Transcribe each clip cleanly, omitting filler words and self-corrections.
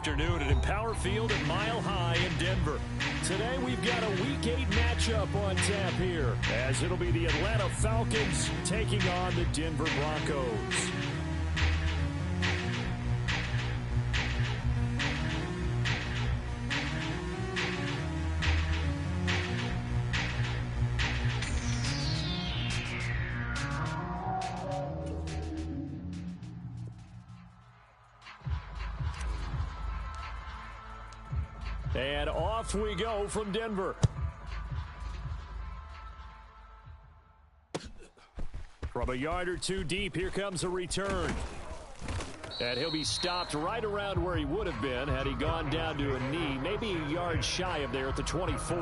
afternoon at Empower Field at Mile High in Denver. Today we've got a Week 8 matchup on tap here, as it'll be the Atlanta Falcons taking on the Denver Broncos. And off we go from Denver. From a yard or two deep, here comes a return. And he'll be stopped right around where he would have been had he gone down to a knee, maybe a yard shy of there at the 24.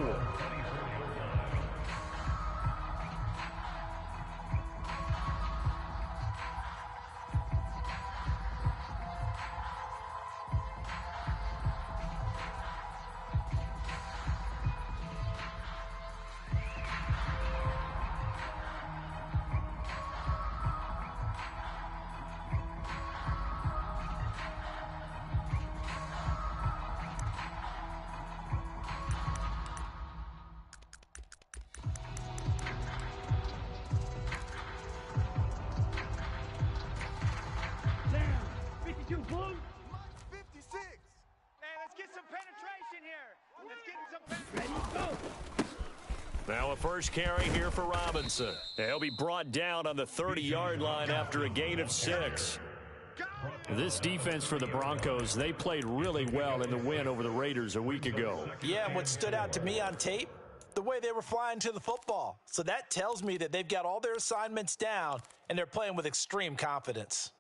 Now a first carry here for Robinson. He'll be brought down on the 30-yard line after a gain of 6. This defense for the Broncos, they played really well in the win over the Raiders a week ago. Yeah, and what stood out to me on tape, the way they were flying to the football. So that tells me that they've got all their assignments down, and they're playing with extreme confidence.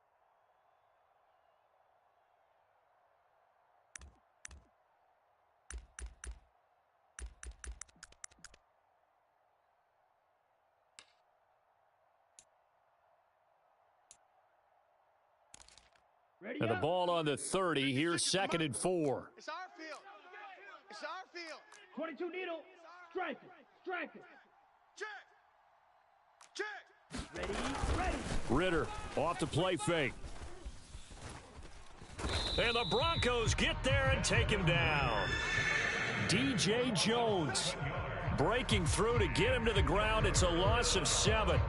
And the ball on the 30. Here's 2nd and 4. It's our field. It's our field. 22 needle. Strike it. Strike it. Check. Ready. Ready. Ritter off the play fake. And the Broncos get there and take him down. DJ Jones breaking through to get him to the ground. It's a loss of 7.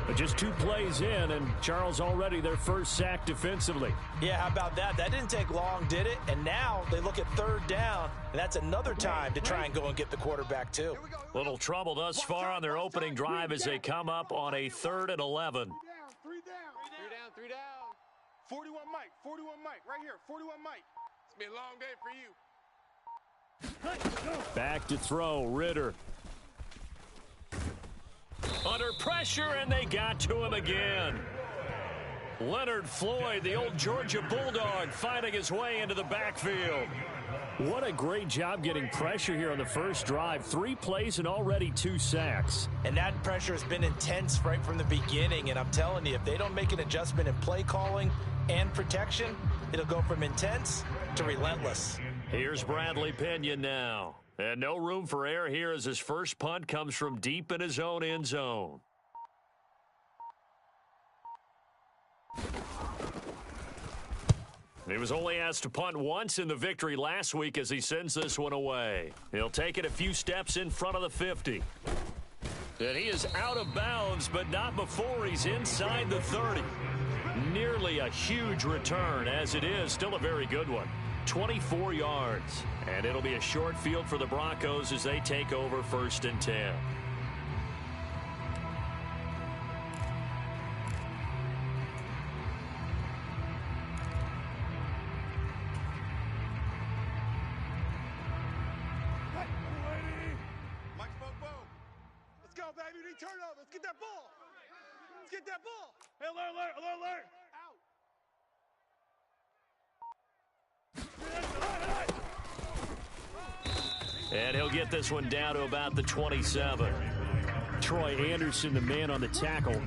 But just 2 plays in, and Charles already their first sack defensively. Yeah, how about that? That didn't take long, did it? And now they look at 3rd down, and that's another time to try and go and get the quarterback, too. Little trouble thus far on their opening drive as they come up on a 3rd and 11. 3 down. 41 Mike, right here, 41 Mike. It's been a long day for you. Back to throw, Ritter. Under pressure, and they got to him again. Leonard Floyd, the old Georgia Bulldog, finding his way into the backfield. What a great job getting pressure here on the first drive. 3 plays and already 2 sacks. And that pressure has been intense right from the beginning. And I'm telling you, if they don't make an adjustment in play calling and protection, it'll go from intense to relentless. Here's Bradley Pinion now. And no room for error here as his first punt comes from deep in his own end zone. He was only asked to punt once in the victory last week as he sends this one away. He'll take it a few steps in front of the 50. And he is out of bounds, but not before he's inside the 30. Nearly a huge return, as it is still a very good one. 24 yards. And it'll be a short field for the Broncos as they take over 1st and 10. Mike Bobo. Let's go, baby. We need turnover. Let's get that ball. Let's get that ball. Hey, alert. And he'll get this one down to about the 27. Troy Anderson, the man on the tackle.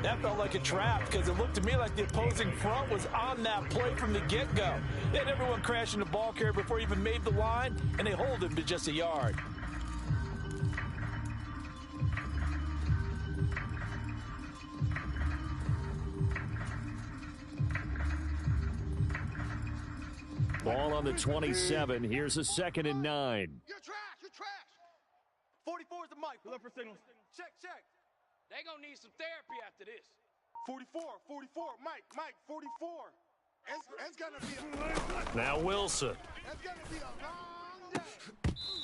That felt like a trap because it looked to me like the opposing front was on that play from the get-go. They had everyone crashing the ball carrier before he even made the line, and they hold him to just a yard. Ball on the 27. Here's a 2nd and 9. You're trash. You're trash. 44 is the mic. Look for signals. Check. They gonna need some therapy after this. 44. Mike, 44. It's gonna be Now Wilson. It's gonna be a long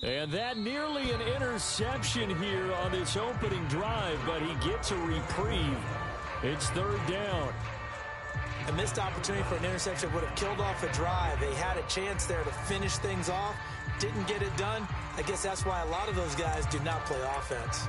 day. And that nearly an interception here on this opening drive, but he gets a reprieve. It's 3rd down. A missed opportunity for an interception would have killed off a drive. They had a chance there to finish things off. Didn't get it done. I guess that's why a lot of those guys do not play offense.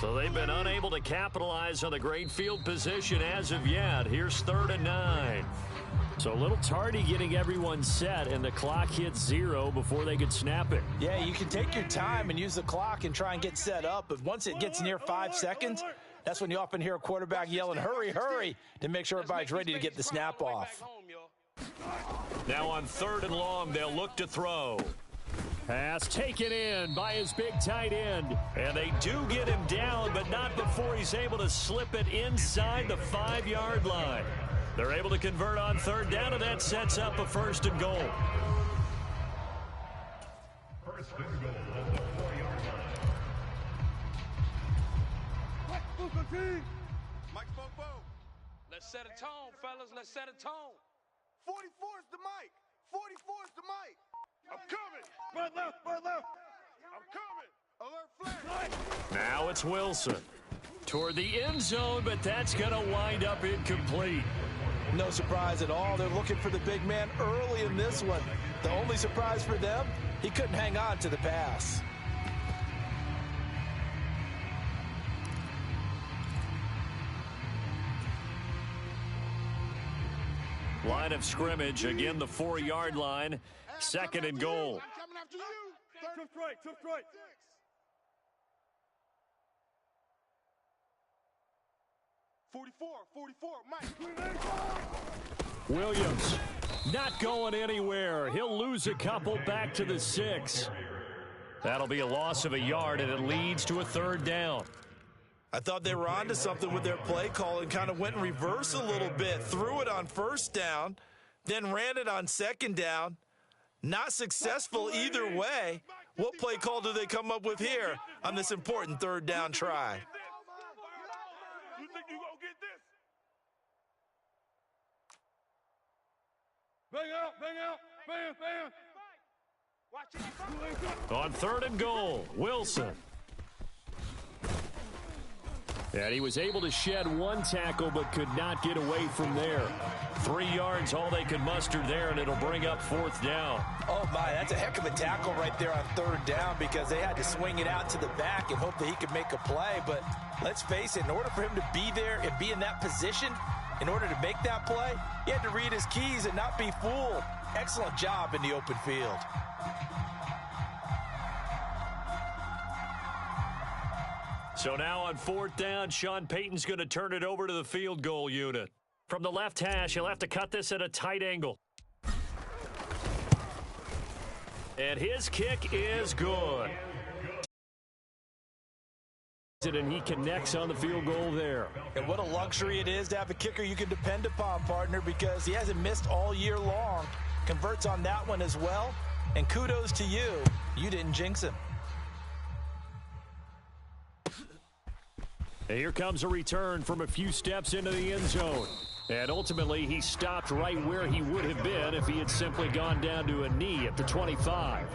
So they've been unable to capitalize on the great field position as of yet. Here's 3rd and 9. So a little tardy getting everyone set, and the clock hits 0 before they could snap it. Yeah, you can take your time and use the clock and try and get set up, but once it gets near 5 seconds, that's when you often hear a quarterback yelling, hurry, hurry, to make sure everybody's ready to get the snap off. Now on 3rd and long, they'll look to throw. Pass taken in by his big tight end. And they do get him down, but not before he's able to slip it inside the 5-yard line. They're able to convert on 3rd down, and that sets up a 1st and goal. First and goal at the 4-yard line. Mike Bobo. Let's set a tone, fellas. Let's set a tone. 44 is the mic. 44 is the mic. I'm coming. Right left. I'm coming. Alert flag. Now it's Wilson toward the end zone, but that's going to wind up incomplete. No surprise at all. They're looking for the big man early in this one. The only surprise for them, he couldn't hang on to the pass. Line of scrimmage, again the 4-yard line, 2nd and goal. I'm coming after you. Tough strike. 44, Mike. Williams not going anywhere. He'll lose a couple back to the 6. That'll be a loss of a yard, and it leads to a 3rd down. I thought they were onto something with their play call and kind of went in reverse a little bit. Threw it on 1st down, then ran it on 2nd down. Not successful either way. What play call do they come up with here on this important 3rd down try? You think you gonna get this? Bang out. Bam. Watch it. On 3rd and goal, Wilson. And he was able to shed 1 tackle but could not get away from there. 3 yards, all they could muster there, and it'll bring up 4th down. Oh, my, that's a heck of a tackle right there on 3rd down because they had to swing it out to the back and hope that he could make a play. But let's face it, in order for him to be there and be in that position, in order to make that play, he had to read his keys and not be fooled. Excellent job in the open field. So now on 4th down, Sean Payton's going to turn it over to the field goal unit. From the left hash, he'll have to cut this at a tight angle. And his kick is good. And he connects on the field goal there. And what a luxury it is to have a kicker you can depend upon, partner, because he hasn't missed all year long. Converts on that one as well. And kudos to you. You didn't jinx him. And here comes a return from a few steps into the end zone. And ultimately, he stopped right where he would have been if he had simply gone down to a knee at the 25.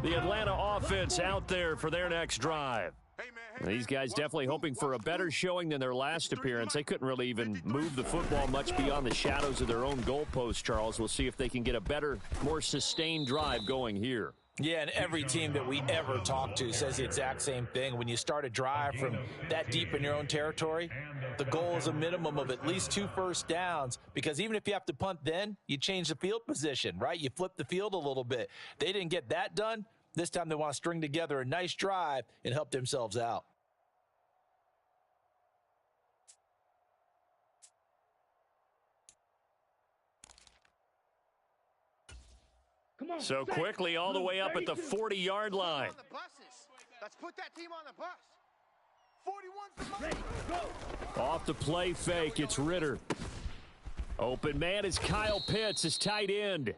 The Atlanta offense out there for their next drive. Hey, man, These guys definitely hoping for a better showing than their last appearance. They couldn't really even move the football much beyond the shadows of their own goalpost, Charles. We'll see if they can get a better, more sustained drive going here. Yeah, and every team that we ever talk to says the exact same thing. When you start a drive from that deep in your own territory, the goal is a minimum of at least 2 first downs, because even if you have to punt then, you change the field position, right? You flip the field a little bit. They didn't get that done. This time they want to string together a nice drive and help themselves out. So quickly all the way up at the 40-yard line. Let's put that team on the bus. 41's the money. Off the play fake, it's Ritter. Open man is Kyle Pitts, his tight end.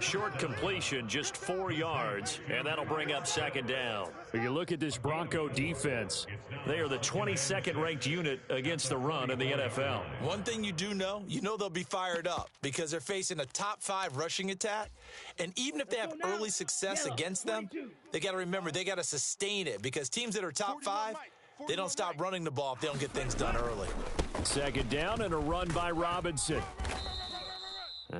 Short completion, just 4 yards, and that'll bring up second down. You look at this Bronco defense. They are the 22nd ranked unit against the run in the NFL. One thing you do know, they'll be fired up because they're facing a top 5 rushing attack. And even if they have early success against them, they got to remember they got to sustain it, because teams that are top 5, they don't stop running the ball if they don't get things done early. Second down and a run by Robinson.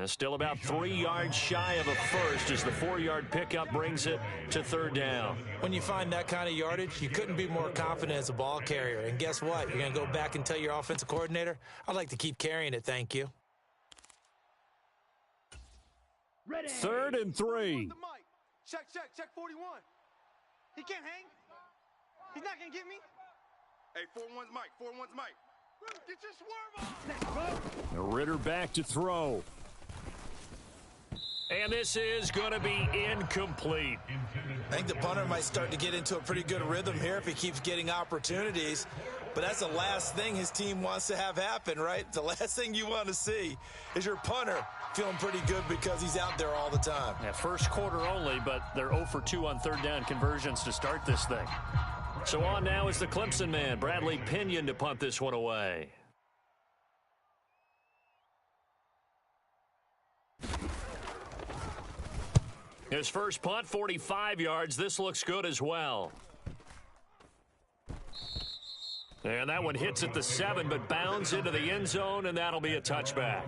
Still about 3 yards shy of a first as the 4-yard pickup brings it to third down. When you find that kind of yardage, you couldn't be more confident as a ball carrier. And guess what? You're going to go back and tell your offensive coordinator, I'd like to keep carrying it, thank you. Ready. 3rd and 3. Check 41. He can't hang. He's not going to get me. Hey, 4-1's Mike. 4-1's Mike. Get your swerve on. Ritter back to throw. And this is going to be incomplete. I think the punter might start to get into a pretty good rhythm here if he keeps getting opportunities. But that's the last thing his team wants to have happen, right? The last thing you want to see is your punter feeling pretty good because he's out there all the time. Yeah, first quarter only, but they're 0 for 2 on third down conversions to start this thing. So on now is the Clemson man, Bradley Pinion, to punt this one away. His first punt, 45 yards. This looks good as well. And that one hits at the 7, but bounds into the end zone, and that'll be a touchback.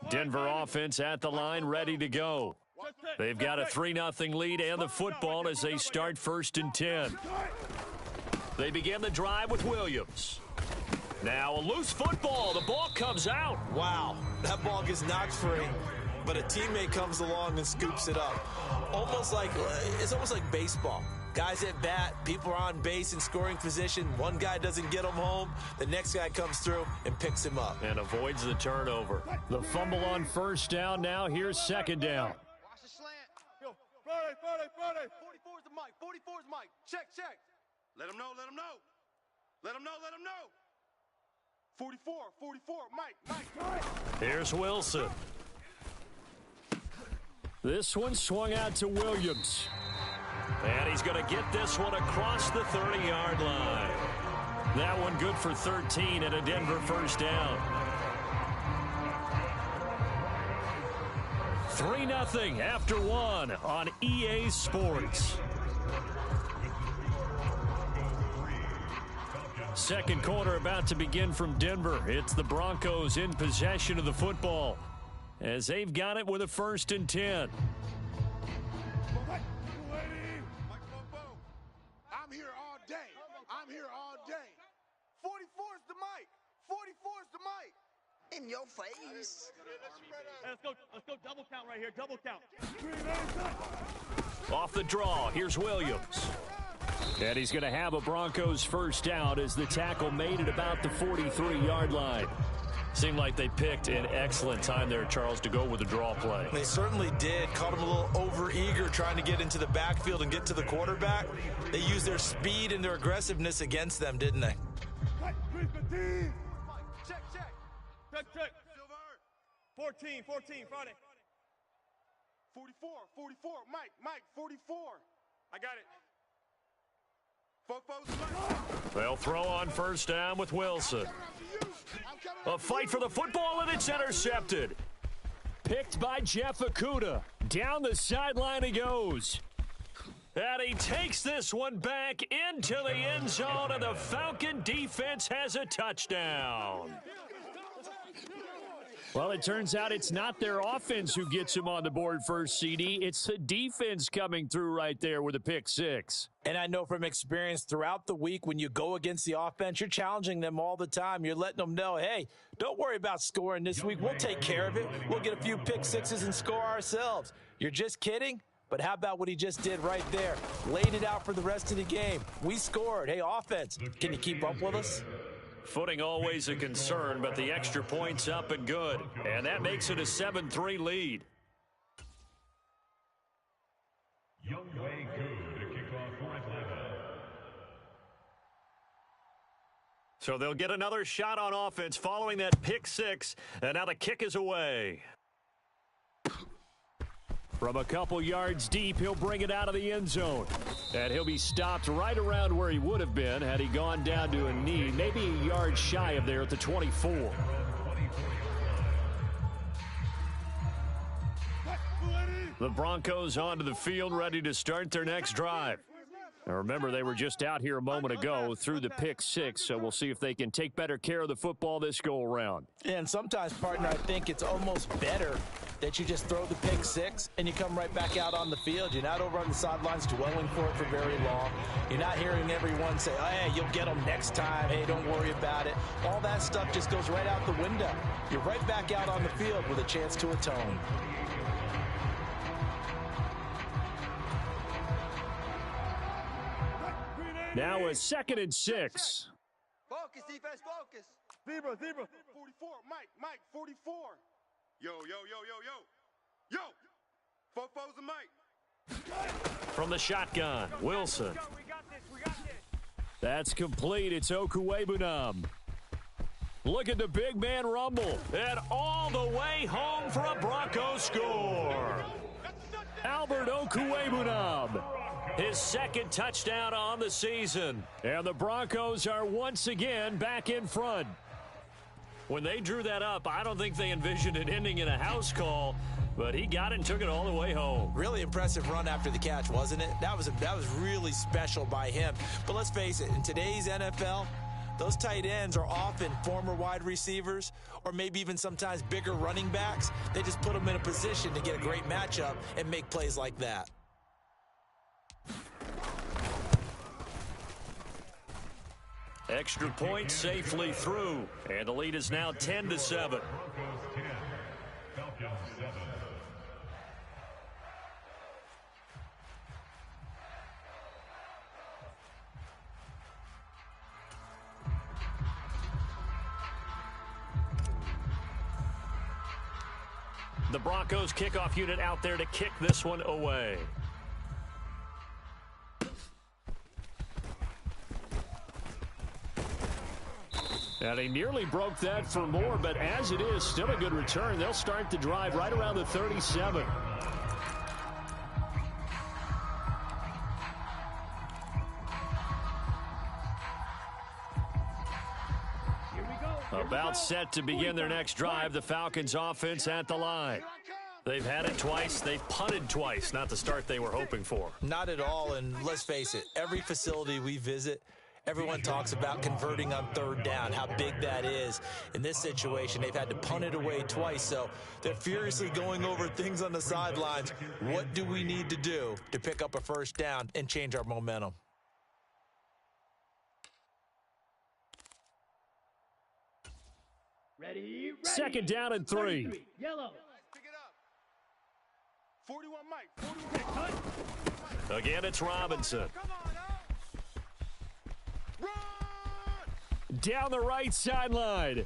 Denver offense at the line, ready to go. They've got a 3-0 lead and the football as they start 1st and 10. They begin the drive with Williams. Now a loose football. The ball comes out. Wow, that ball gets knocked free, but a teammate comes along and scoops it up. It's almost like baseball. Guys at bat, people are on base in scoring position. One guy doesn't get him home. The next guy comes through and picks him up. And avoids the turnover. The fumble on first down. Now here's second down. Watch the slant. Yo, Friday. 44's the mic. 44's mic. Check. Let him know. Let him know. 44, Mike. Here's Wilson. This one swung out to Williams. And he's going to get this one across the 30-yard line. That one good for 13 and a Denver first down. 3-0 after 1 on EA Sports. Second quarter about to begin from Denver. It's the Broncos in possession of the football as they've got it with a 1st and 10. I'm here all day. 44's the mic. 44's the mic. In your face. Hey, let's go double count right here. Double count. Off the draw, here's Williams. And he's going to have a Broncos first down as the tackle made it about the 43-yard line. Seemed like they picked an excellent time there, Charles, to go with the draw play. They certainly did. Caught him a little over-eager trying to get into the backfield and get to the quarterback. They used their speed and their aggressiveness against them, didn't they? Check, check. Check. Silver. 14, Friday. 44. Mike, 44. I got it. Fofos. They'll throw on first down with Wilson. A fight for the football, and it's intercepted. Picked by Jeff Okudah. Down the sideline he goes. And he takes this one back into the end zone, and the Falcon defense has a touchdown. Well, it turns out it's not their offense who gets him on the board first, CD. It's the defense coming through right there with a pick six. And I know from experience throughout the week, when you go against the offense, you're challenging them all the time. You're letting them know, hey, don't worry about scoring this week. We'll take care of it. We'll get a few pick sixes and score ourselves. You're just kidding? But how about what he just did right there? Laid it out for the rest of the game. We scored. Hey, offense, can you keep up with us? Footing always a concern, but the extra point's up and good. And that makes it a 7-3 lead. Young Wei Koo to kick off for Atlanta. So they'll get another shot on offense following that pick six, and now the kick is away. From a couple yards deep, he'll bring it out of the end zone. And he'll be stopped right around where he would have been had he gone down to a knee, maybe a yard shy of there at the 24. The Broncos onto the field, ready to start their next drive. Now remember, they were just out here a moment ago through the pick six, so we'll see if they can take better care of the football this go-around. And sometimes, partner, I think it's almost better that you just throw the pick six and you come right back out on the field. You're not over on the sidelines dwelling for it for very long. You're not hearing everyone say, oh, hey, you'll get them next time. Hey, don't worry about it. All that stuff just goes right out the window. You're right back out on the field with a chance to atone. Now a 2nd and 6. Focus, defense, focus. Zebra. 44. Mike, 44. Yo. Fofos and Mike. From the shotgun, Wilson. We got this. That's complete. It's Okuwebunam. Look at the big man rumble. And all the way home for a Broncos score. Albert Okuwebunam. His 2nd touchdown on the season. And the Broncos are once again back in front. When they drew that up, I don't think they envisioned it ending in a house call, but he got it and took it all the way home. Really impressive run after the catch, wasn't it? That was really special by him. But let's face it, in today's NFL, those tight ends are often former wide receivers or maybe even sometimes bigger running backs. They just put them in a position to get a great matchup and make plays like that. Extra point safely through, and the lead is now 10-7. Broncos 10, Falcons 7. The Broncos kickoff unit out there to kick this one away. And he nearly broke that for more, but as it is, still a good return. They'll start the drive right around the 37. About set to begin their next drive, the Falcons offense at the line. They've had it twice. They've punted twice. Not the start they were hoping for. Not at all, and let's face it, every facility we visit, everyone talks about converting on 3rd down, how big that is. In this situation, they've had to punt it away twice, so they're furiously going over things on the sidelines. What do we need to do to pick up a 1st down and change our momentum? Ready. 2nd down and 3. Yellow. Pick it up. 41 Mike. 41 Mike. Again, it's Robinson. Come on, Run! Down the right sideline.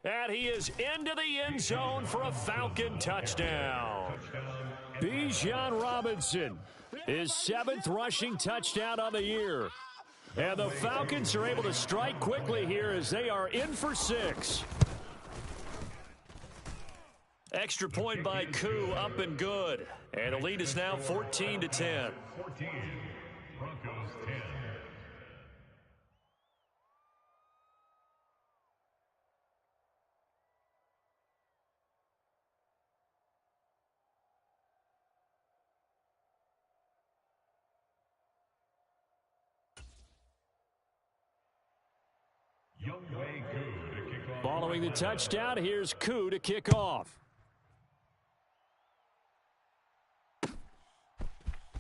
And he is into the end zone for a Falcon touchdown. Bijan Robinson, his 7th rushing touchdown on the year. And the Falcons are able to strike quickly here as they are in for 6. Extra point by Koo, up and good. And the lead is now 14-10. 14, Broncos 10. Following the touchdown, here's Koo to kick off.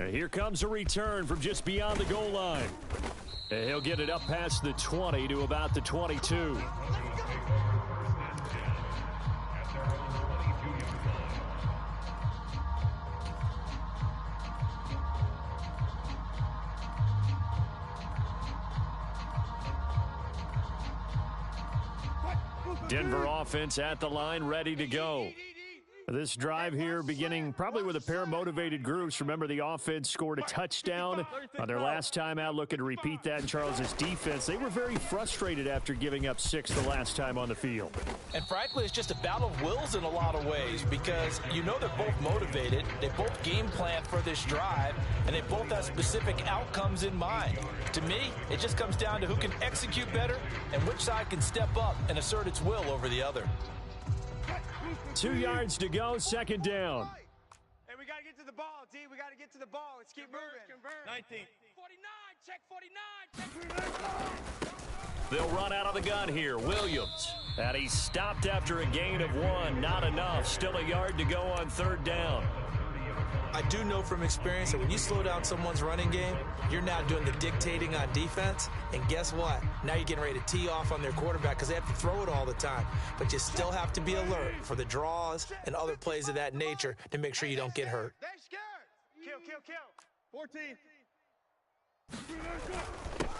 And here comes a return from just beyond the goal line. And he'll get it up past the 20 to about the 22. Denver offense at the line, ready to go. This drive here beginning probably with a pair of motivated groups. Remember, the offense scored a touchdown on their last time out, looking to repeat that in Charles' defense. They were very frustrated after giving up 6 the last time on the field. And frankly, it's just a battle of wills in a lot of ways because you know they're both motivated, they both game plan for this drive, and they both have specific outcomes in mind. To me, it just comes down to who can execute better and which side can step up and assert its will over the other. 2 yards to go, second down. Hey, we got to get to the ball, D. We got to get to the ball. Let's keep moving. 19. 49, check 49. They'll run out of the gun here. Williams. And he's stopped after a gain of 1. Not enough. Still a yard to go on third down. I do know from experience that when you slow down someone's running game, you're now doing the dictating on defense. And guess what? Now you're getting ready to tee off on their quarterback because they have to throw it all the time. But you still have to be alert for the draws and other plays of that nature to make sure you don't get hurt. They're scared. Kill. 14.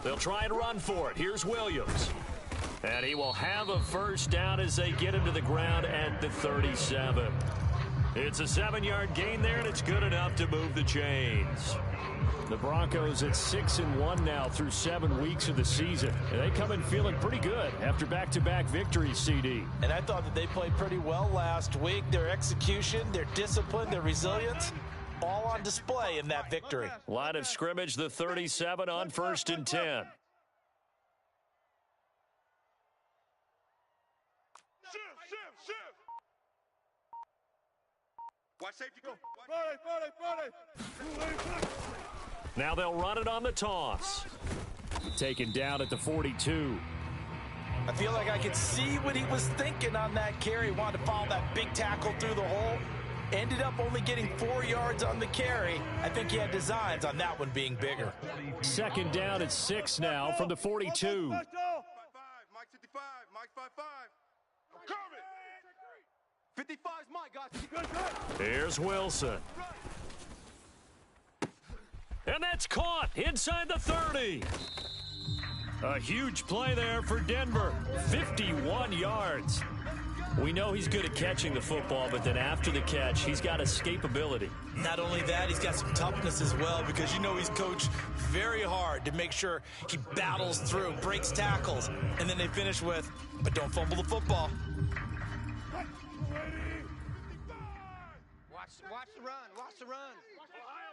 They'll try and run for it. Here's Williams. And he will have a first down as they get him to the ground at the 37. It's a 7-yard gain there, and it's good enough to move the chains. The Broncos at 6-1 now through 7 weeks of the season. And they come in feeling pretty good after back-to-back victories, CD. And I thought that they played pretty well last week. Their execution, their discipline, their resilience, all on display in that victory. Line of scrimmage, the 37 on 1st and 10. Shift. Watch safety go. Now they'll run it on the toss. Taken down at the 42. I feel like I could see what he was thinking on that carry. Wanted to follow that big tackle through the hole. Ended up only getting 4 yards on the carry. I think he had designs on that one being bigger. Second down at 6 now from the 42. 5-5, Mike 55, Mike 5-5. Curve it. 55's my guy. Here's Wilson. And that's caught inside the 30. A huge play there for Denver. 51 yards. We know he's good at catching the football, but then after the catch, he's got escapability. Not only that, he's got some toughness as well because you know he's coached very hard to make sure he battles through, breaks tackles, and then they finish with, but don't fumble the football. Watch the run. Watch the run.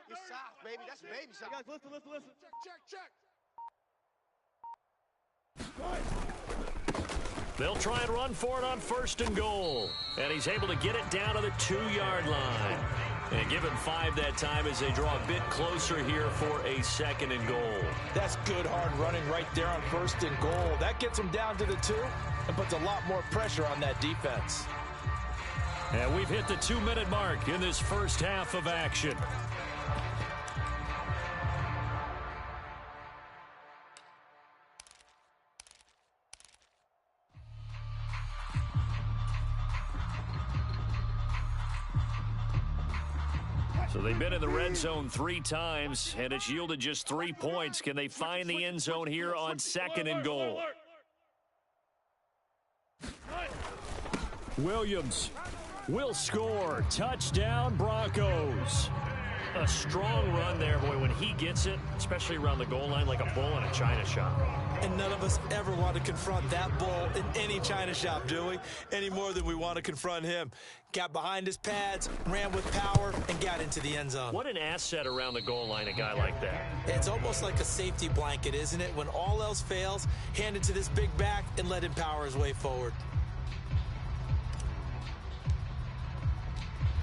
You're soft, baby. That's baby soft. Guys, listen. Check. They'll try and run for it on 1st and goal. And he's able to get it down to the 2-yard line. And give him 5 that time as they draw a bit closer here for a 2nd and goal. That's good hard running right there on 1st and goal. That gets him down to the 2 and puts a lot more pressure on that defense. And we've hit the 2-minute mark in this first half of action. So they've been in the red zone 3 times, and it's yielded just 3 points. Can they find the end zone here on 2nd and goal? Williams will score. Touchdown, Broncos. A strong run there, boy, when he gets it, especially around the goal line, like a bull in a china shop. And none of us ever want to confront that bull in any china shop, do we? Any more than we want to confront him. Got behind his pads, ran with power, and got into the end zone. What an asset around the goal line, a guy like that. It's almost like a safety blanket, isn't it? When all else fails, hand it to this big back and let him power his way forward.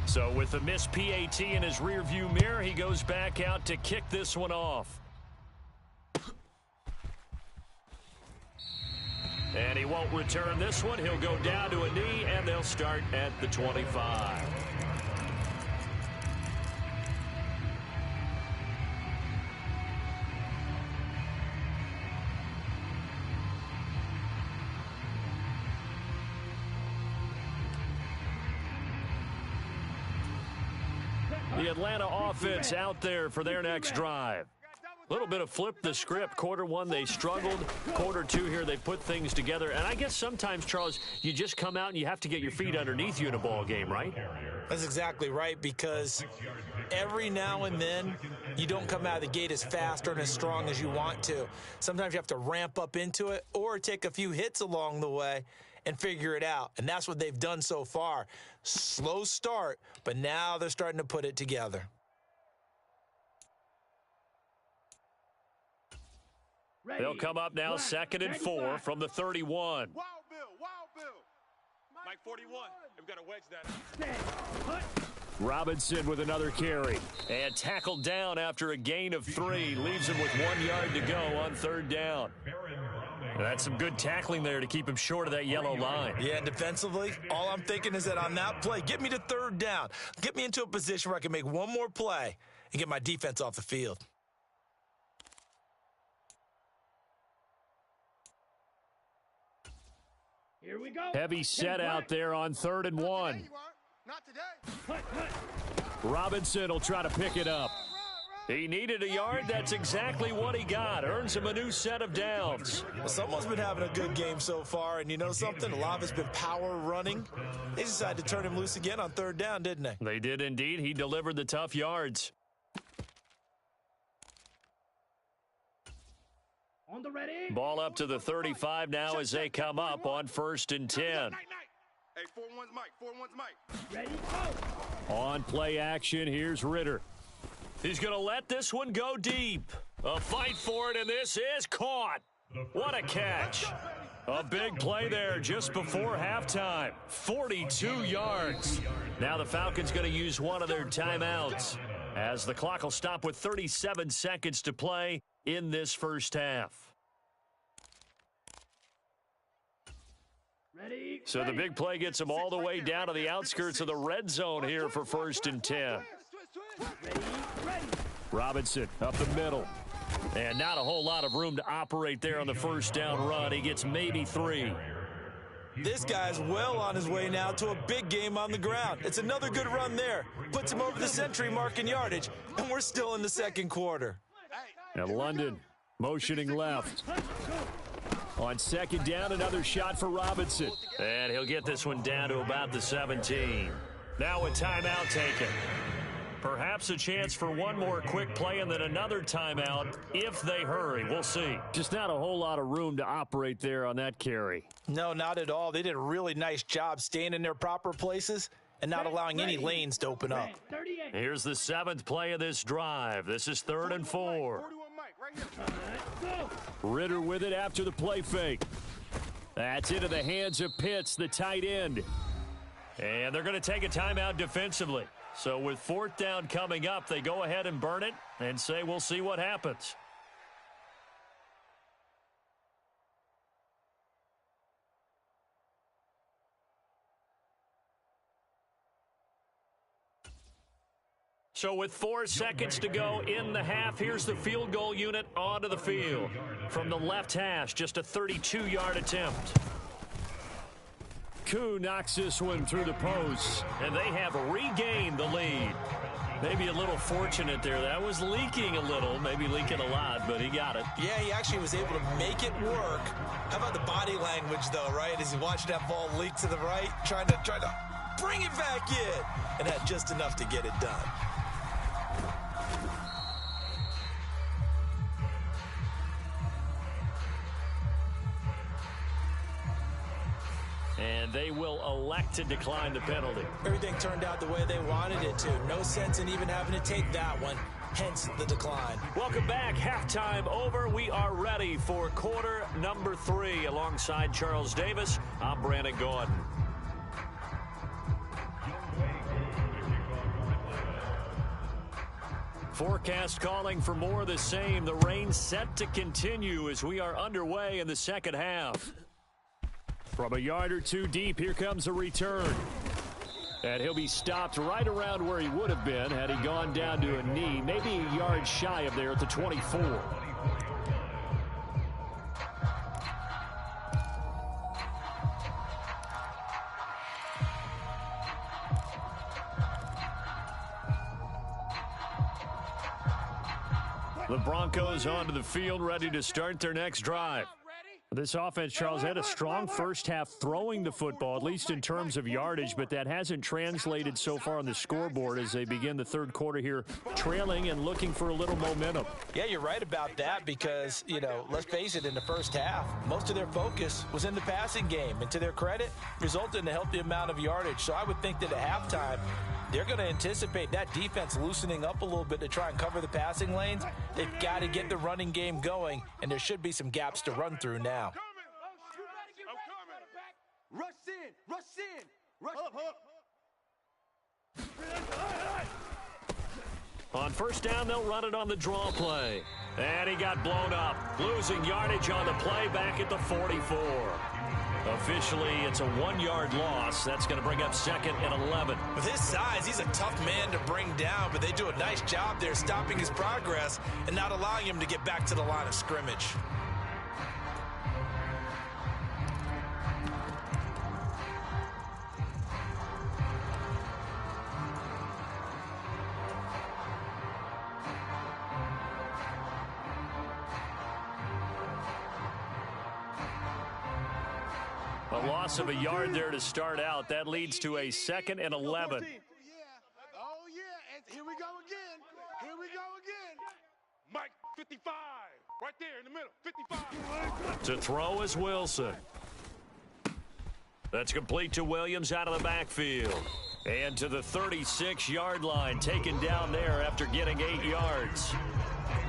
So with the missed PAT in his rearview mirror, he goes back out to kick this one off. And he won't return this one. He'll go down to a knee, and they'll start at the 25. The Atlanta offense out there for their next drive. A little bit of flip the script. Quarter one, they struggled. Quarter two here, they put things together. And I guess sometimes, Charles, you just come out and you have to get your feet underneath you in a ball game, right? That's exactly right, because every now and then you don't come out of the gate as fast or as strong as you want to. Sometimes you have to ramp up into it or take a few hits along the way and figure it out. And that's what they've done so far. Slow start, but now they're starting to put it together. They'll come up now, 2nd and 4 from the 31. Wild Bill. Mike 41. We've got to wedge that. Robinson with another carry. And tackled down after a gain of 3. Leaves him with 1 yard to go on 3rd down. And that's some good tackling there to keep him short of that yellow line. Yeah, and defensively, all I'm thinking is that on that play, get me to 3rd down. Get me into a position where I can make one more play and get my defense off the field. Here we go. Heavy set out there on 3rd and 1. Not today. Robinson will try to pick it up. He needed a yard. That's exactly what he got. Earns him a new set of downs. Well, someone's been having a good game so far, and you know something? A lot of it's been power running. They decided to turn him loose again on 3rd down, didn't they? They did indeed. He delivered the tough yards. On the ready. Ball up to the 35 now as they come up on 1st and 10. Hey, 4-1's Mike. 4-1's Mike. Ready, go. On play action, here's Ritter. He's going to let this one go deep. A fight for it, and this is caught. What a catch. A big play there just before halftime. 42 yards. Now the Falcons going to use one of their timeouts as the clock will stop with 37 seconds to play in this first half. Ready. So the big play gets them all the way down to the outskirts of the red zone here for 1st and 10. Ready. Robinson up the middle. And not a whole lot of room to operate there on the 1st down run. He gets maybe 3. This guy's well on his way now to a big game on the ground. It's another good run there. Puts him over the century mark in yardage, and we're still in the 2nd quarter. And London motioning left. On 2nd down, another shot for Robinson. And he'll get this one down to about the 17. Now a timeout taken. Perhaps a chance for one more quick play and then another timeout if they hurry. We'll see. Just not a whole lot of room to operate there on that carry. No, not at all. They did a really nice job staying in their proper places and not allowing any lanes to open up. 38. Here's the 7th play of this drive. This is 3rd and 4. 41 Mike, right here. Go. Ritter with it after the play fake. That's into the hands of Pitts, the tight end. And they're going to take a timeout defensively. So with 4th down coming up, they go ahead and burn it and say we'll see what happens. So with 4 seconds to go in the half, here's the field goal unit onto the field. From the left hash, just a 32-yard attempt. Koo knocks this one through the post, and they have regained the lead. Maybe a little fortunate there. That was leaking a little, maybe leaking a lot, but he got it. Yeah, he actually was able to make it work. How about the body language, though, right? As he watched that ball leak to the right, trying to bring it back in, and had just enough to get it done. And they will elect to decline the penalty. Everything turned out the way they wanted it to. No sense in even having to take that one. Hence the decline. Welcome back. Halftime over. We are ready for quarter number 3. Alongside Charles Davis, I'm Brandon Gordon. Forecast calling for more of the same. The rain set to continue as we are underway in the second half. From a yard or two deep, here comes a return. And he'll be stopped right around where he would have been had he gone down to a knee, maybe a yard shy of there at the 24. The Broncos onto the field, ready to start their next drive. This offense, Charles, had a strong first half throwing the football, at least in terms of yardage, but that hasn't translated so far on the scoreboard as they begin the third quarter here, trailing and looking for a little momentum. Yeah, you're right about that because, let's face it, in the first half, most of their focus was in the passing game, and to their credit, resulted in a healthy amount of yardage. So I would think that at halftime, they're going to anticipate that defense loosening up a little bit to try and cover the passing lanes. They've got to get the running game going, and there should be some gaps to run through now. Rush in. Rush up. On first down, they'll run it on the draw play. And he got blown up, losing yardage on the play back at the 44. Officially, it's a 1-yard loss. That's going to bring up 2nd and 11. With his size, he's a tough man to bring down, but they do a nice job there stopping his progress and not allowing him to get back to the line of scrimmage. A loss of a yard there to start out. That leads to a 2nd and 11. Oh, yeah. And here we go again. Mike, 55. Right there in the middle. 55. To throw is Wilson. That's complete to Williams out of the backfield. And to the 36-yard line, taken down there after getting 8 yards.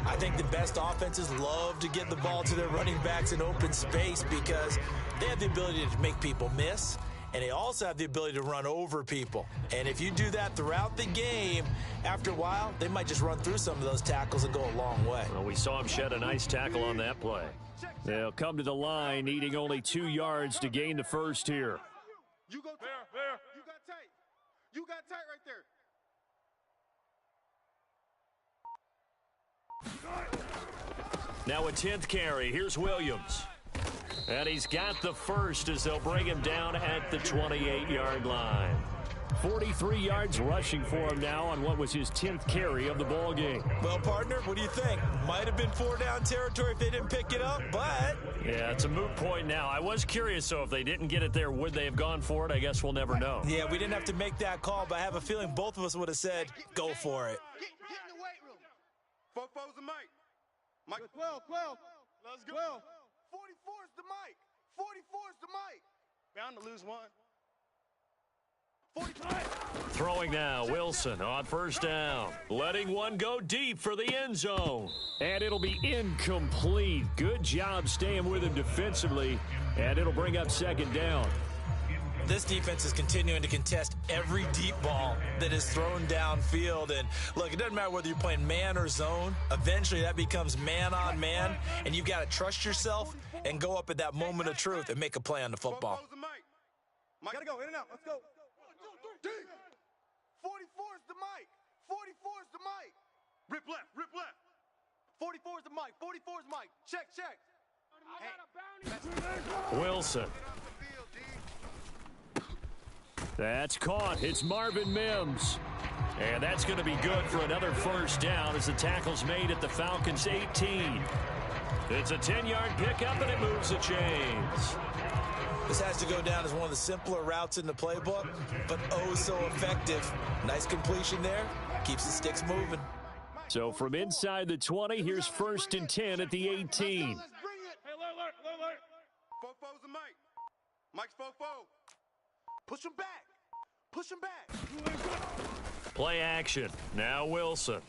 I think the best offenses love to get the ball to their running backs in open space because they have the ability to make people miss, and they also have the ability to run over people. And if you do that throughout the game, after a while, they might just run through some of those tackles and go a long way. Well, we saw him shed a nice tackle on that play. They'll come to the line, needing only 2 yards to gain the first here. You go There. You got tight right there. Now a 10th carry. Here's Williams. And he's got the first as they'll bring him down at the 28-yard line. 43 yards rushing for him now on what was his 10th carry of the ball game. Well, partner, what do you think? Might have been 4-down territory if they didn't pick it up, but... Yeah, it's a moot point now. I was curious, so if they didn't get it there, would they have gone for it? I guess we'll never know. Yeah, we didn't have to make that call, but I have a feeling both of us would have said, go for it. Get in the weight room. Fofo's the Mike. Mike. 12. Let's go. 44 is the Mike. 44 is the Mike. Bound to lose one. 45. Throwing now, Wilson on first down. Letting one go deep for the end zone. And it'll be incomplete. Good job staying with him defensively. And it'll bring up 2nd down. This defense is continuing to contest every deep ball that is thrown downfield. And look, it doesn't matter whether you're playing man or zone. Eventually that becomes man on man. And you've got to trust yourself and go up at that moment of truth and make a play on the football. Fofo's the Mike. Mike. Gotta go in and out. Let's go. 44 is the Mike. 44 is the Mike. Rip left. 44 is the Mike. 44 is Mike. Check. Wilson. That's caught. It's Marvin Mims. And that's going to be good for another first down as the tackle's made at the Falcons' 18. It's a 10-yard pickup, and it moves the chains. This has to go down as one of the simpler routes in the playbook, but oh so effective. Nice completion there. Keeps the sticks moving. So from inside the 20, here's 1st and 10 at the 18. Let's bring it. Hey, alert. Fofo's the Mike. Mike's Fofo. Push him back. Push him back. Play action. Now Wilson.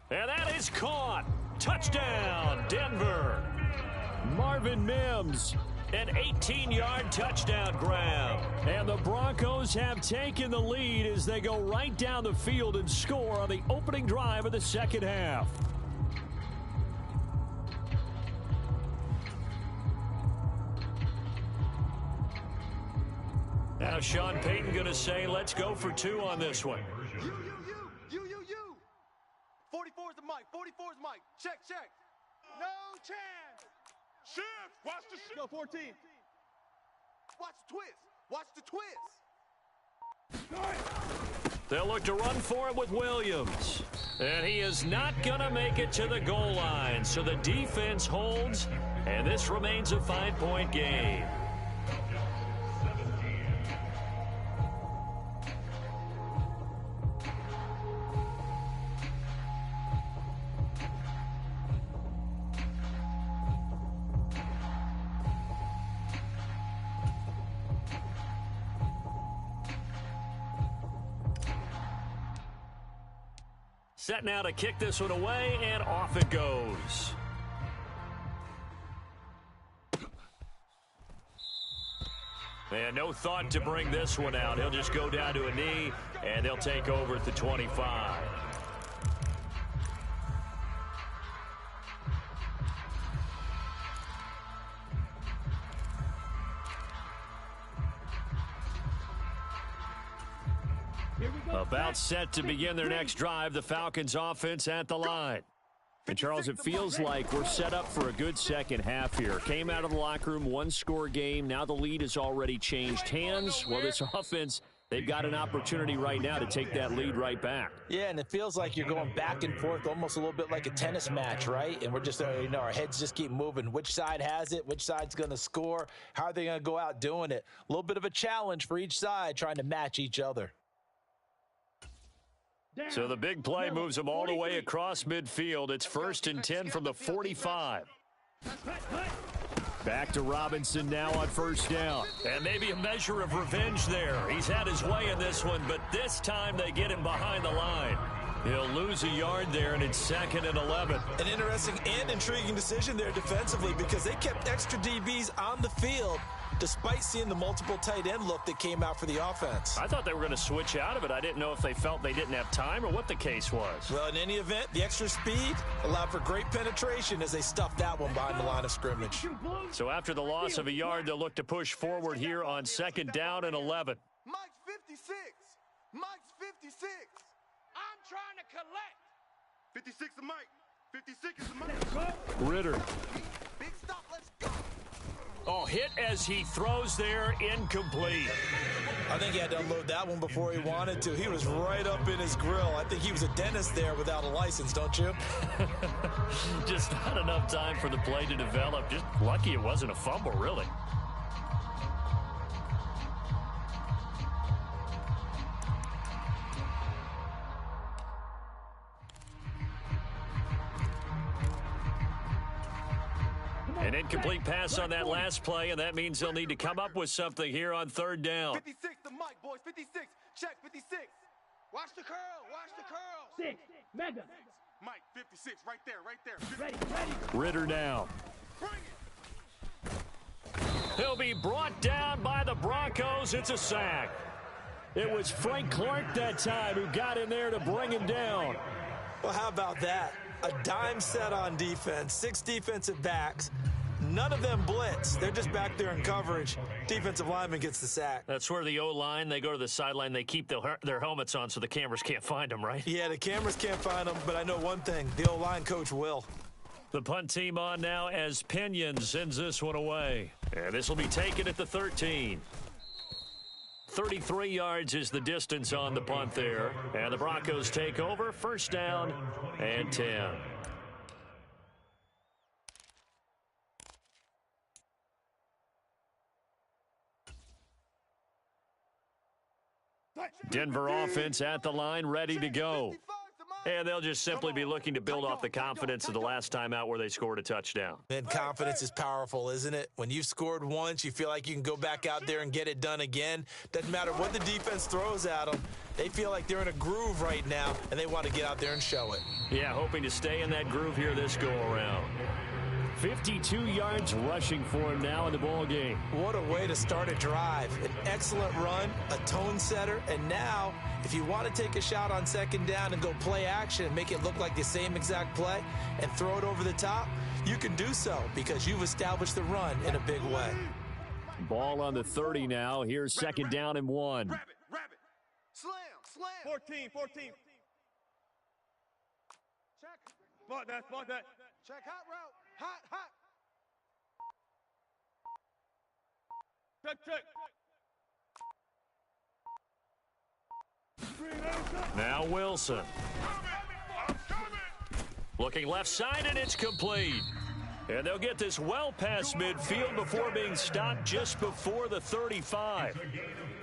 And that is caught. Touchdown, Denver. Marvin Mims, an 18-yard touchdown grab. And the Broncos have taken the lead as they go right down the field and score on the opening drive of the second half. Now Sean Payton going to say, let's go for two on this one. You. 44's the mic. 44's mic. Check. No chance. Shift. Watch the shift. Go 14. Watch the twist. They'll look to run for it with Williams. And he is not going to make it to the goal line. So the defense holds, and this remains a 5-point game. Set now to kick this one away, and off it goes. And no thought to bring this one out. He'll just go down to a knee, and they'll take over at the 25. About set to begin their next drive, the Falcons offense at the line. And Charles, it feels like we're set up for a good second half here. Came out of the locker room, one-score game. Now the lead has already changed hands. Well, this offense, they've got an opportunity right now to take that lead right back. Yeah, and it feels like you're going back and forth, almost a little bit like a tennis match, right? And we're just, our heads just keep moving. Which side has it? Which side's going to score? How are they going to go out doing it? A little bit of a challenge for each side, trying to match each other. So the big play moves them all the way across midfield. It's 1st and 10 from the 45. Back to Robinson now on first down. And maybe a measure of revenge there. He's had his way in this one, but this time they get him behind the line. He'll lose a yard there, and it's 2nd and 11. An interesting and intriguing decision there defensively because they kept extra DBs on the field despite seeing the multiple tight end look that came out for the offense. I thought they were going to switch out of it. I didn't know if they felt they didn't have time or what the case was. Well, in any event, the extra speed allowed for great penetration as they stuffed that one behind the line of scrimmage. So after the loss of a yard, they'll look to push forward here on 2nd down and 11. Mike's 56. Mike's 56. I'm trying to collect. 56 is Mike. 56 is Mike. Ritter. Big stop. Let's go. Oh, hit as he throws there, incomplete. I think he had to unload that one before he wanted to. He was right up in his grill. I think he was a dentist there without a license, don't you? Just not enough time for the play to develop. Just lucky it wasn't a fumble, really. An incomplete pass on that last play, and that means they'll need to come up with something here on 3rd down. 56 to Mike, boys. 56. Check 56. Watch the curl. Watch the curl. 6. Mega. Mike, 56. Right there. Right there. Ready. Ritter down. Bring it. He'll be brought down by the Broncos. It's a sack. It was Frank Clark that time who got in there to bring him down. Well, how about that? A dime set on defense, 6 defensive backs. None of them blitz. They're just back there in coverage. Defensive lineman gets the sack. That's where the O-line, they go to the sideline, they keep their helmets on so the cameras can't find them, right? Yeah, the cameras can't find them, but I know one thing. The O-line coach will. The punt team on now as Pinion sends this one away. And this will be taken at the 13. 33 yards is the distance on the punt there. And the Broncos take over, 1st down and 10. Denver offense at the line, ready to go. And they'll just simply be looking to build off the confidence of the last time out where they scored a touchdown. And confidence is powerful, isn't it? When you've scored once, you feel like you can go back out there and get it done again. Doesn't matter what the defense throws at them. They feel like they're in a groove right now, and they want to get out there and show it. Yeah, hoping to stay in that groove here this go-around. 52 yards rushing for him now in the ball game. What a way to start a drive. An excellent run, a tone setter, and now if you want to take a shot on second down and go play action and make it look like the same exact play and throw it over the top, you can do so because you've established the run in a big way. Ball on the 30 now. Here's second down and 1. Rabbit. Slam. 14. Check. Spot that. Check hot route. Hot. Check. Now Wilson. Looking left side, and it's complete. And they'll get this well past midfield before being stopped just before the 35.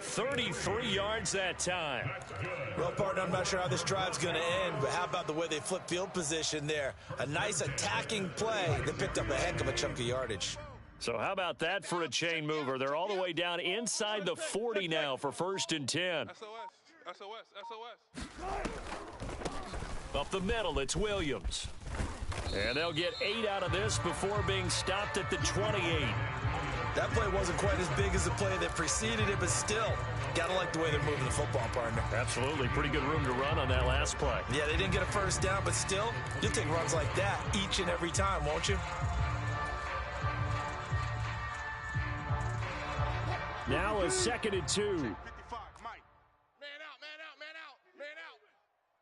33 yards that time. Well, partner, I'm not sure how this drive's going to end, but how about the way they flip field position there? A nice attacking play that picked up a heck of a chunk of yardage. So how about that for a chain mover? They're all the way down inside the 40 now for 1st and 10. SOS. Up the middle, it's Williams. And they'll get 8 out of this before being stopped at the 28. That play wasn't quite as big as the play that preceded it, but still, got to like the way they're moving the football, partner. Absolutely. Pretty good room to run on that last play. Yeah, they didn't get a first down, but still, you'll take runs like that each and every time, won't you? Now a 2nd and 2. 55, Mike. Man out.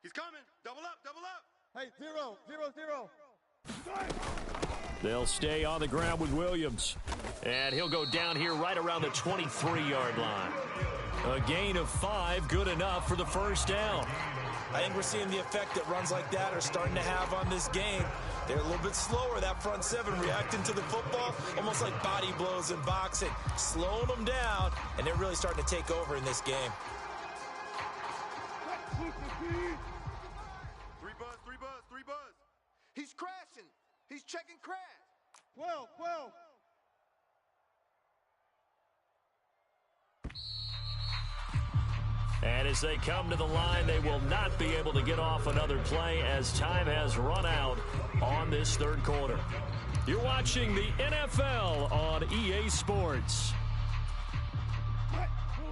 He's coming. Double up. Hey, 0. They'll stay on the ground with Williams. And he'll go down here right around the 23-yard line. A gain of 5, good enough for the first down. I think we're seeing the effect that runs like that are starting to have on this game. They're a little bit slower, that front seven, reacting to the football, almost like body blows in boxing, slowing them down, and they're really starting to take over in this game. 3 buzz. He's crashing. He's checking crash. 12. And as they come to the line, they will not be able to get off another play as time has run out on this third quarter. You're watching the NFL on EA Sports. Mike 5-5.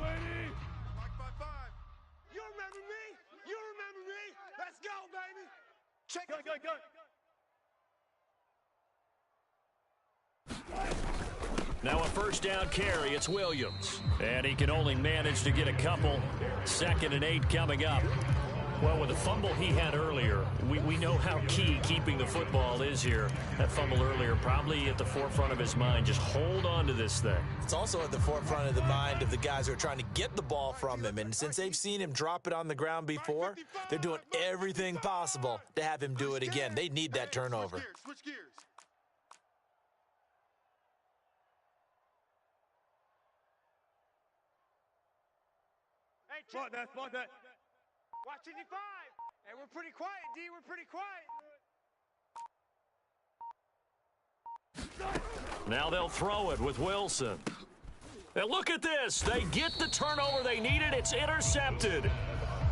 You remember me? Let's go, baby. Check Go. Now a first down carry, it's Williams. And he can only manage to get a couple. 2nd and 8 coming up. Well, with the fumble he had earlier, we know how key keeping the football is here. That fumble earlier probably at the forefront of his mind. Just hold on to this thing. It's also at the forefront of the mind of the guys who are trying to get the ball from him. And since they've seen him drop it on the ground before, they're doing everything possible to have him do it again. They need that turnover. Switch gears. Hey, spot that. Watch 55. Hey, we're pretty quiet, D. We're pretty quiet. Now they'll throw it with Wilson. And look at this. They get the turnover they needed. It's intercepted.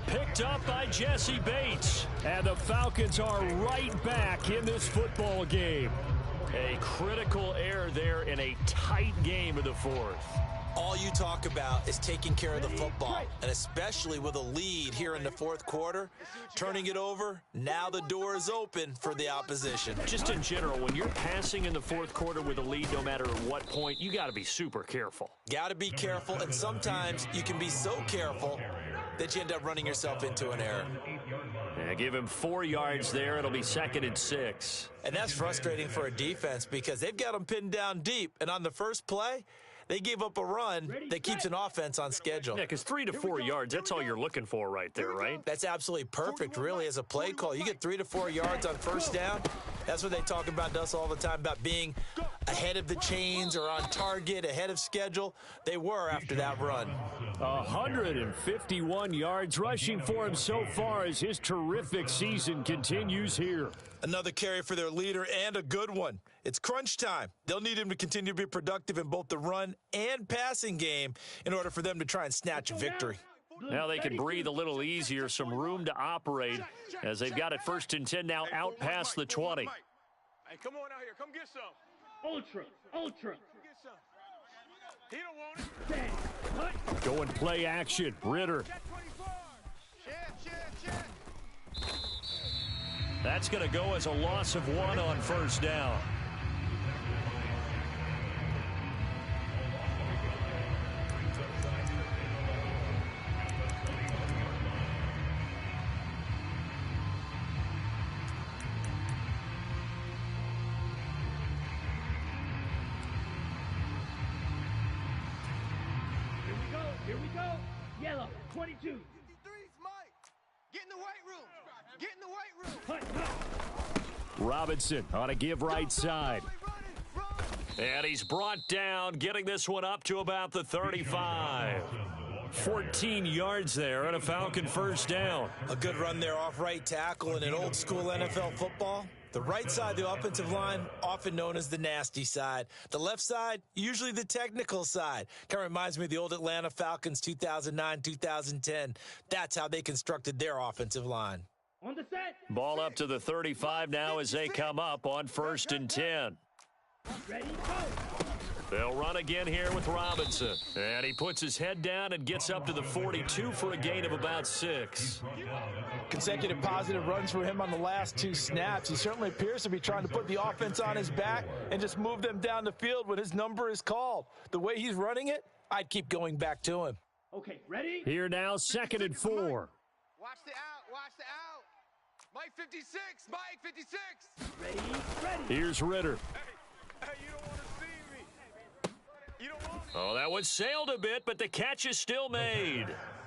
Picked up by Jesse Bates. And the Falcons are right back in this football game. A critical error there in a tight game of the fourth. All you talk about is taking care of the football, and especially with a lead here in the fourth quarter, turning it over, now the door is open for the opposition. Just in general, when you're passing in the fourth quarter with a lead, no matter at what point, you got to be super careful. Got to be careful, and sometimes you can be so careful that you end up running yourself into an error. Yeah, give him 4 yards there. It'll be 2nd and 6. And that's frustrating for a defense because they've got them pinned down deep, and on the first play, they gave up a run that keeps an offense on schedule. Yeah, because 3 to 4 yards, that's all you're looking for right there, right? That's absolutely perfect, really, as a play call. You get 3 to 4 yards on first down. That's what they talk about to us all the time, about being ahead of the chains or on target, ahead of schedule. They were after that run. 151 yards rushing for him so far as his terrific season continues here. Another carry for their leader and a good one. It's crunch time. They'll need him to continue to be productive in both the run and passing game in order for them to try and snatch a victory. Now they can breathe a little easier, some room to operate as they've got it 1st and 10 now out past the 20. Hey, come on out here. Come get some. Ultra. Get some. He don't want it. Go and play action. Ritter. That's going to go as a loss of 1 on 1st down. Here we go. Yellow, 22. 53's Mike. Get in the weight room. Get in the weight room. Robinson on a give right side. And he's brought down, getting this one up to about the 35. 14 yards there and a Falcon 1st down. A good run there off right tackle in an old school NFL football. The right side, the offensive line, often known as the nasty side. The left side, usually the technical side. Kind of reminds me of the old Atlanta Falcons 2009, 2010. That's how they constructed their offensive line. On the set. Ball up to the 35 now as they come up on 1st and 10. Ready, go. They'll run again here with Robinson. And he puts his head down and gets up to the 42 for a gain of about 6. Consecutive positive runs for him on the last 2 snaps. He certainly appears to be trying to put the offense on his back and just move them down the field when his number is called. The way he's running it, I'd keep going back to him. Okay, ready? Here now, 2nd and 4. Watch the out. Watch the out. Mike 56. Mike 56. Ready. Here's Ritter. Hey, you don't want to see me. You don't want me. Oh, that one sailed a bit, but the catch is still made.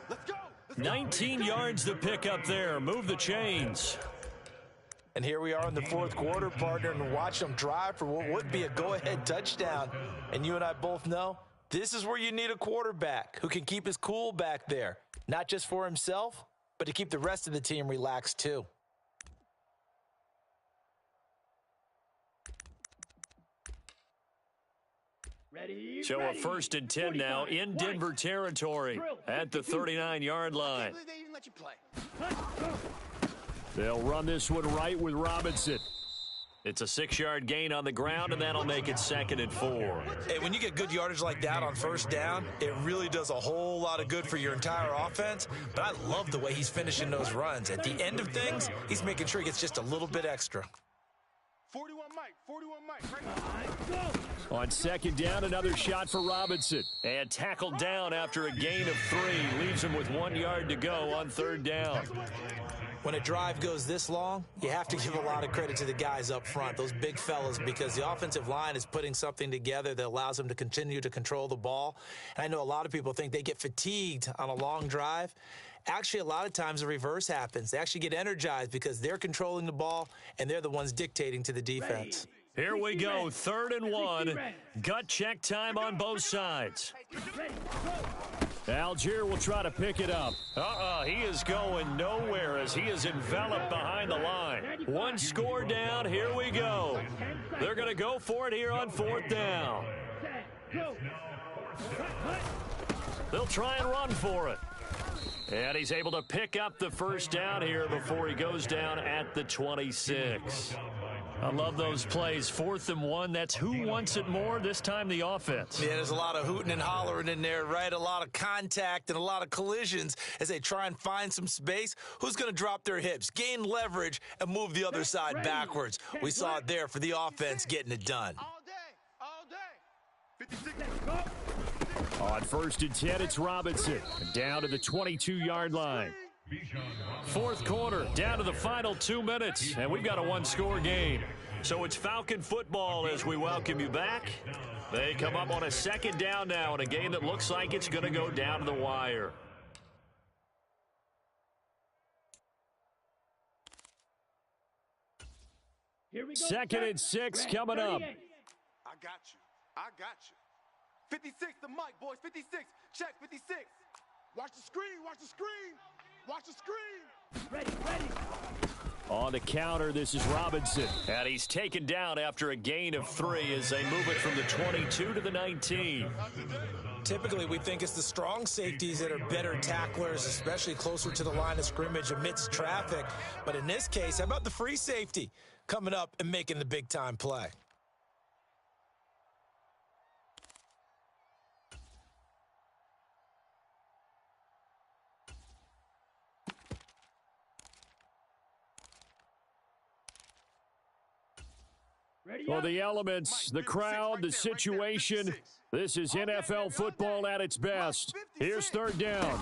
Let's go. 19 yards the pickup there. Move the chains. And here we are in the 4th quarter, partner, and watch them drive for what would be a go-ahead touchdown. And you and I both know this is where you need a quarterback who can keep his cool back there, not just for himself, but to keep the rest of the team relaxed too. Ready. So a 1st and 10 now in Denver territory at the 39-yard line. They even let you play. They'll run this one right with Robinson. It's a 6-yard gain on the ground, and that'll make it 2nd and 4. Hey, when you get good yardage like that on 1st down, it really does a whole lot of good for your entire offense. But I love the way he's finishing those runs. At the end of things, he's making sure he gets just a little bit extra. 41 Mike. 41 Mike. Right now. On 2nd down, another shot for Robinson. And tackled down after a gain of 3. Leaves him with 1 yard to go on 3rd down. When a drive goes this long, you have to give a lot of credit to the guys up front, those big fellas, because the offensive line is putting something together that allows them to continue to control the ball. And I know a lot of people think they get fatigued on a long drive. Actually, a lot of times the reverse happens. They actually get energized because they're controlling the ball, and they're the ones dictating to the defense. Here we go, 3rd and 1. Gut check time on both sides. Algier will try to pick it up. He is going nowhere as he is enveloped behind the line. 1 score down, here we go. They're going to go for it here on 4th down. They'll try and run for it. And he's able to pick up the 1st down here before he goes down at the 26. I love those plays. 4th and 1. That's who wants it more, this time the offense. Yeah, there's a lot of hooting and hollering in there, right? A lot of contact and a lot of collisions as they try and find some space. Who's going to drop their hips, gain leverage, and move the other side backwards? We saw it there for the offense getting it done. All day. 56. On 1st and 10, it's Robinson. Down to the 22-yard line. 4th quarter, down to the final 2 minutes, and we've got a 1-score game. So it's Falcon football as we welcome you back. They come up on a 2nd down now in a game that looks like it's going to go down to the wire. Here we go. 2nd and 6 coming up. I got you. I got you. 56, the mic, boys. 56. Check, 56. Watch the screen, watch the screen. Watch the screen. Ready, ready. On the counter, this is Robinson. And he's taken down after a gain of 3 as they move it from the 22 to the 19. Typically, we think it's the strong safeties that are better tacklers, especially closer to the line of scrimmage amidst traffic. But in this case, how about the free safety coming up and making the big-time play? Well, the elements, the crowd, the situation. This is NFL football at its best. Here's third down.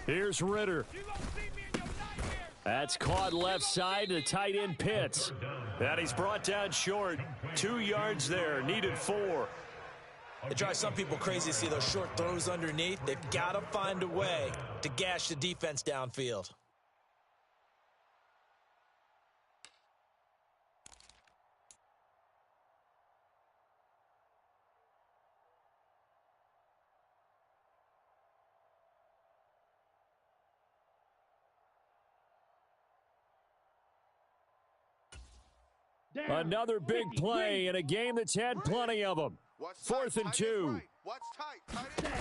Here's Ritter. That's caught left side to tight end Pitts. And he's brought down short. 2 yards there. Needed 4. It drives some people crazy to see those short throws underneath. They've got to find a way to gash the defense downfield. Another big play in a game that's had plenty of them. 4th and 2. Watch tight.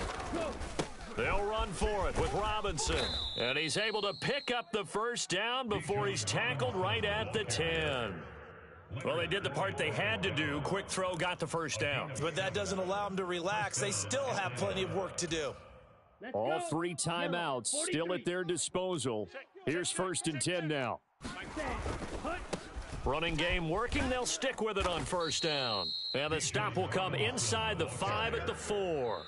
They'll run for it with Robinson. And he's able to pick up the first down before he's tackled right at the 10. Well, they did the part they had to do. Quick throw got the first down. But that doesn't allow them to relax. They still have plenty of work to do. All 3 timeouts still at their disposal. Here's 1st and 10 now. Running game working. They'll stick with it on first down. And the stop will come inside the 5 at the 4.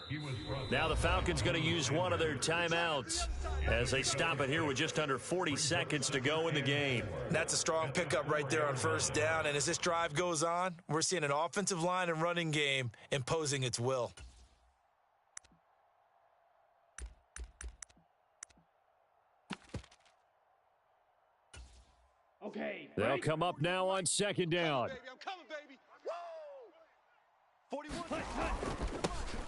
Now the Falcons going to use one of their timeouts as they stop it here with just under 40 seconds to go in the game. That's a strong pickup right there on first down. And as this drive goes on, we're seeing an offensive line and running game imposing its will. Okay. They'll come up now on second down. Baby, I'm coming, baby. Woo! 41.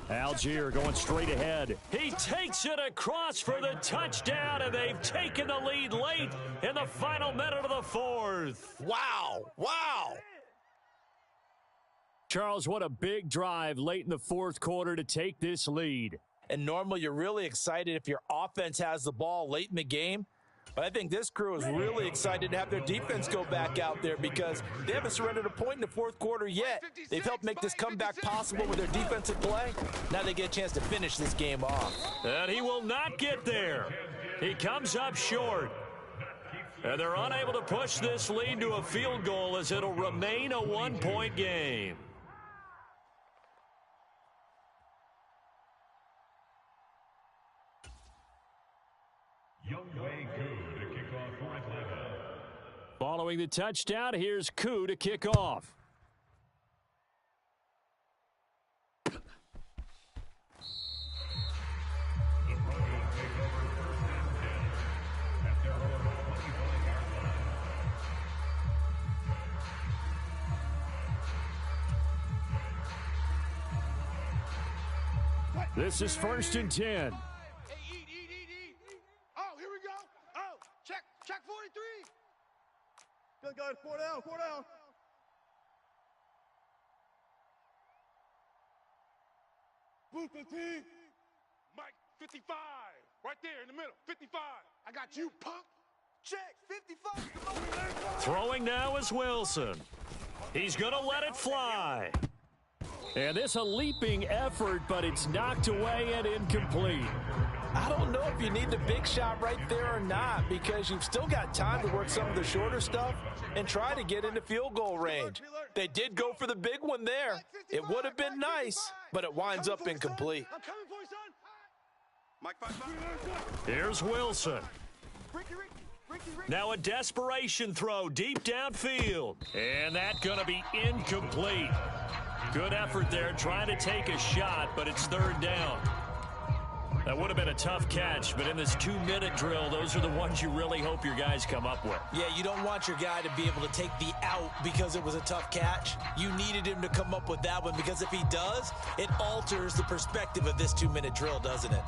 Algier going straight ahead. He takes it across for the touchdown, and they've taken the lead late in the final minute of the 4th. Wow. Wow. Charles, what a big drive late in the 4th quarter to take this lead. And normally you're really excited if your offense has the ball late in the game. But I think this crew is really excited to have their defense go back out there because they haven't surrendered a point in the 4th quarter yet. They've helped make this comeback possible with their defensive play. Now they get a chance to finish this game off. And he will not get there. He comes up short. And they're unable to push this lead to a field goal as it'll remain a 1-point game. Following the touchdown, here's Koo to kick off. This is 1st and 10. Hey, eat. Oh, here we go. Oh, check 43. Good, guys. 4 down. Blue 15. Mike, 55. Right there in the middle. 55. I got you, punk. Check. 55. Throwing now is Wilson. He's going to let it fly. And this a leaping effort, but it's knocked away and incomplete. I don't know if you need the big shot right there or not because you've still got time to work some of the shorter stuff and try to get into field goal range. They did go for the big one there. It would have been nice, but it winds up incomplete. I'm coming for you, son. Mike, 5. Here's Wilson. Now a desperation throw deep downfield. And that's going to be incomplete. Good effort there trying to take a shot, but it's 3rd down. That would have been a tough catch, but in this 2-minute drill, those are the ones you really hope your guys come up with. Yeah, you don't want your guy to be able to take the out because it was a tough catch. You needed him to come up with that one because if he does, it alters the perspective of this 2-minute drill, doesn't it?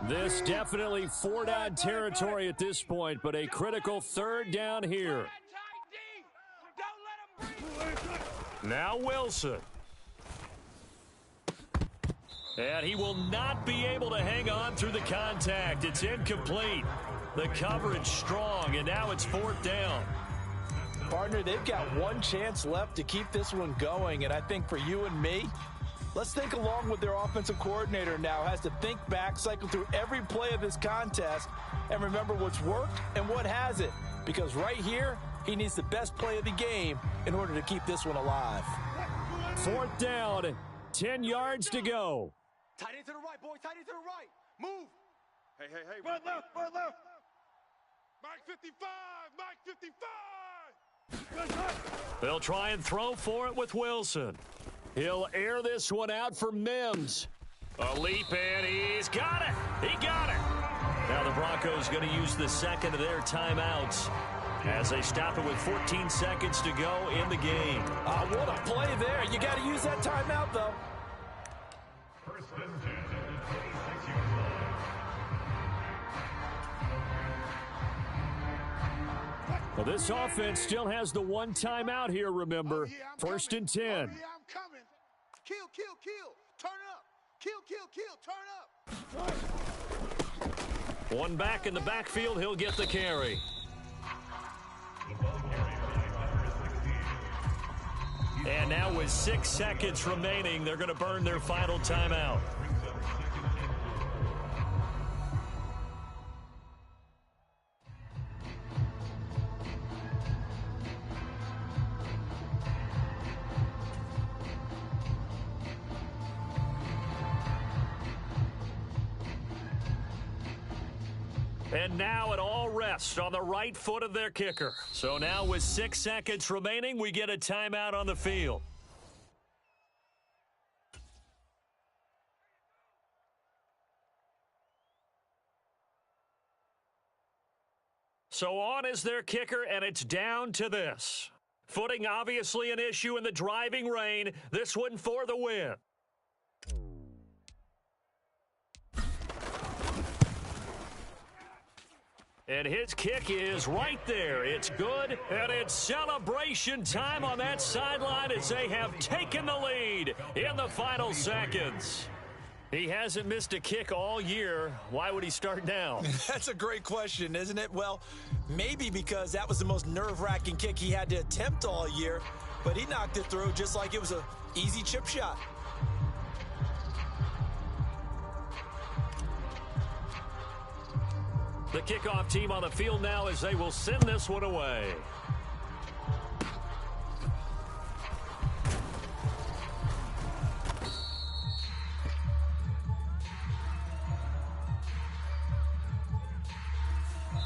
This definitely 4-down territory at this point, but a critical 3rd down here. Now Wilson. And he will not be able to hang on through the contact. It's incomplete. The coverage strong, and now it's 4th down. Partner, they've got one chance left to keep this one going, and I think for you and me, let's think along with their offensive coordinator now. Has to think back, cycle through every play of this contest, and remember what's worked and what hasn't. Because right here, he needs the best play of the game in order to keep this one alive. 4th down, 10 yards to go. Tight end to the right, boys. Tight end to the right. Move. Hey. Right left, right left. Mike 55. Mike 55. They'll try and throw for it with Wilson. He'll air this one out for Mims. A leap, and he's got it. He got it. Now the Broncos going to use the second of their timeouts as they stop it with 14 seconds to go in the game. What a play there. You got to use that timeout, though. First and 10 at the 26-yard line. Well, this offense still has the one timeout here, remember. Oh, yeah, 1st and 10. Oh, yeah, I'm coming. Kill. Turn up. Kill. Turn up. One back in the backfield. He'll get the carry. The ball carried by number 16. And now with 6 seconds remaining, they're going to burn their final timeout. And now it all rests on the right foot of their kicker. So now with 6 seconds remaining, we get a timeout on the field. So on is their kicker, and it's down to this. Footing obviously an issue in the driving rain. This one for the win. And his kick is right there. It's good, and it's celebration time on that sideline as they have taken the lead in the final seconds. He hasn't missed a kick all year. Why would he start now? That's a great question, isn't it? Well, maybe because that was the most nerve-wracking kick he had to attempt all year, but he knocked it through just like it was an easy chip shot. The kickoff team on the field now as they will send this one away.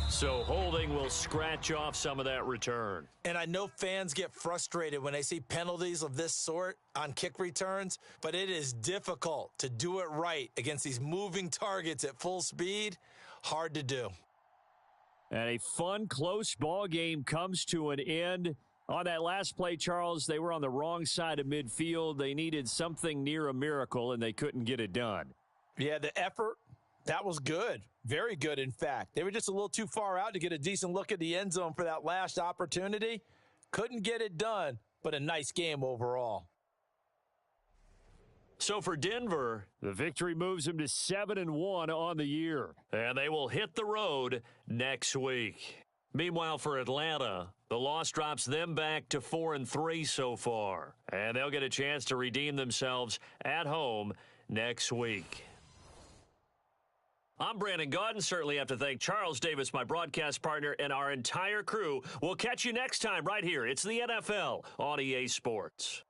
So holding will scratch off some of that return. And I know fans get frustrated when they see penalties of this sort on kick returns, but it is difficult to do it right against these moving targets at full speed. Hard to do. And a fun, close ball game comes to an end. On that last play, Charles, they were on the wrong side of midfield. They needed something near a miracle, and they couldn't get it done. Yeah, the effort, that was good. Very good, in fact. They were just a little too far out to get a decent look at the end zone for that last opportunity. Couldn't get it done, but a nice game overall. So for Denver, the victory moves them to 7-1 on the year. And they will hit the road next week. Meanwhile, for Atlanta, the loss drops them back to 4-3 so far. And they'll get a chance to redeem themselves at home next week. I'm Brandon Gaudin. Certainly have to thank Charles Davis, my broadcast partner, and our entire crew. We'll catch you next time right here. It's the NFL on EA Sports.